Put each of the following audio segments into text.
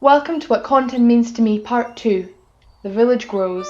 Welcome to What Contin Means to Me Part 2. The Village Grows.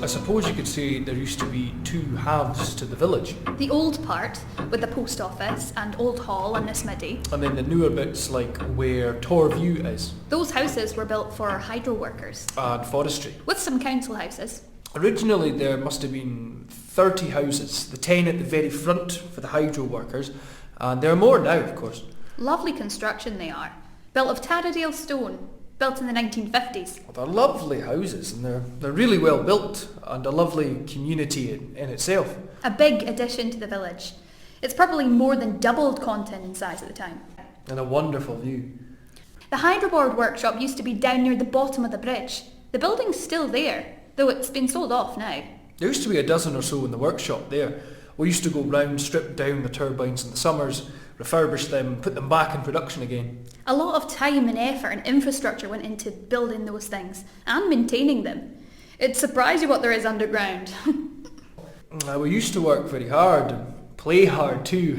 I suppose you could say there used to be two halves to the village. The old part, with the post office and Old Hall and the smithy. And then the newer bits like where Torview is. Those houses were built for hydro workers. And forestry. With some council houses. Originally there must have been 30 houses, the 10 at the very front for the hydro workers, and there are more now of course. Lovely construction they are. Built of Taradale stone. Built in the 1950s. Well, they're lovely houses and they're really well built and a lovely community in itself. A big addition to the village. It's probably more than doubled Contin in size at the time. And a wonderful view. The hydroboard workshop used to be down near the bottom of the bridge. The building's still there, though it's been sold off now. There used to be a dozen or so in the workshop there. We used to go round, strip down the turbines in the summers, refurbish them, put them back in production again. A lot of time and effort and infrastructure went into building those things and maintaining them. It'd surprise you what there is underground. We used to work very hard and play hard too.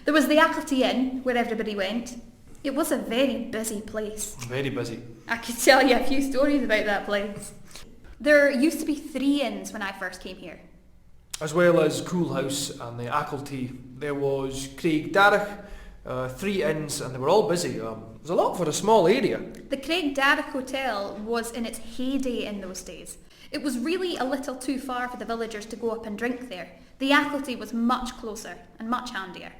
There was the Applety Inn where everybody went. It was a very busy place. Very busy. I could tell you a few stories about that place. There used to be 3 inns when I first came here. As well as Cool House and the Applety, there was Craig Darragh, 3 inns, and they were all busy. It was a lot for a small area. The Craig Darragh Hotel was in its heyday in those days. It was really a little too far for the villagers to go up and drink there. The Applety was much closer and much handier.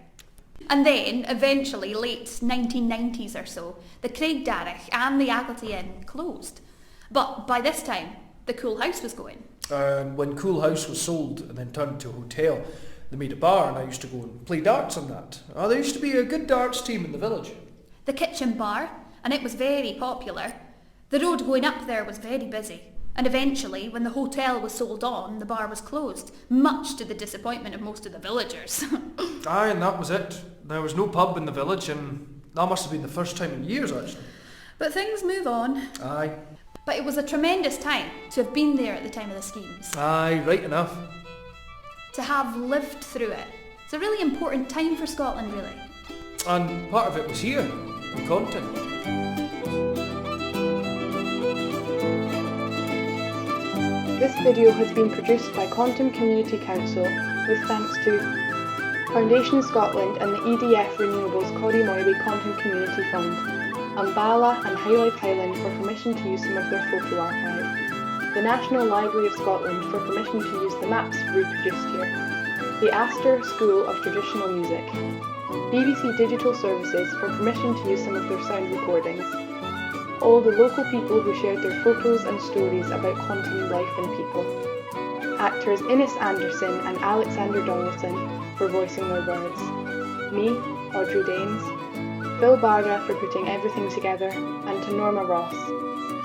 And then, eventually, late 1990s or so, the Craig Darragh and the Applety Inn closed. But by this time, the Cool House was going. And when Cool House was sold and then turned to a hotel, they made a bar and I used to go and play darts on that. There used to be a good darts team in the village. The kitchen bar, and it was very popular. The road going up there was very busy. And eventually, when the hotel was sold on, the bar was closed, much to the disappointment of most of the villagers. Aye, and that was it. There was no pub in the village and that must have been the first time in years actually. But things move on. Aye. But it was a tremendous time to have been there at the time of the schemes. Aye, right enough. To have lived through it. It's a really important time for Scotland, really. And part of it was here, in Contin. This video has been produced by Contin Community Council with thanks to Foundation Scotland and the EDF Renewables Corrymoylie Contin Community Fund, Ambala and Highland for permission to use some of their photo archive, the National Library of Scotland for permission to use the maps reproduced here, the Astor School of Traditional Music, BBC Digital Services for permission to use some of their sound recordings, all the local people who shared their photos and stories about Contin life and people, actors Innes Anderson and Alexander Donaldson for voicing their words, me, Audrey Daines, Phil Barda for putting everything together, and to Norma Ross,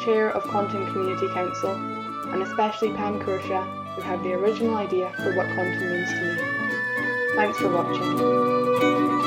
Chair of Contin Community Council, and especially Pam Kershaw, who had the original idea for What Contin Means to Me. Thanks for watching.